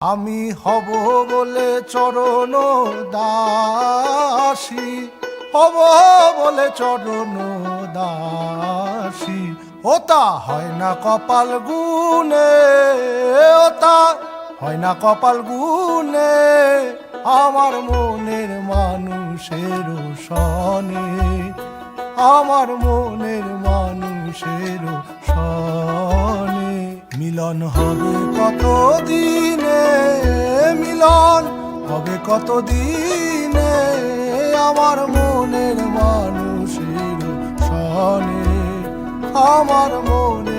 আমি হব বলে চরণ দাসী, হব বলে চরণ দাসী, ওটা হয় না কপাল গুনে, ওটা হয় না কপাল গুনে, আমার মনের মানুষের সনে, আমার মনের মানুষের সনে। মিলন হবে কত দিনে, মিলন হবে কত দিনে, আমার মনের মানুষের সনে, আমার মনের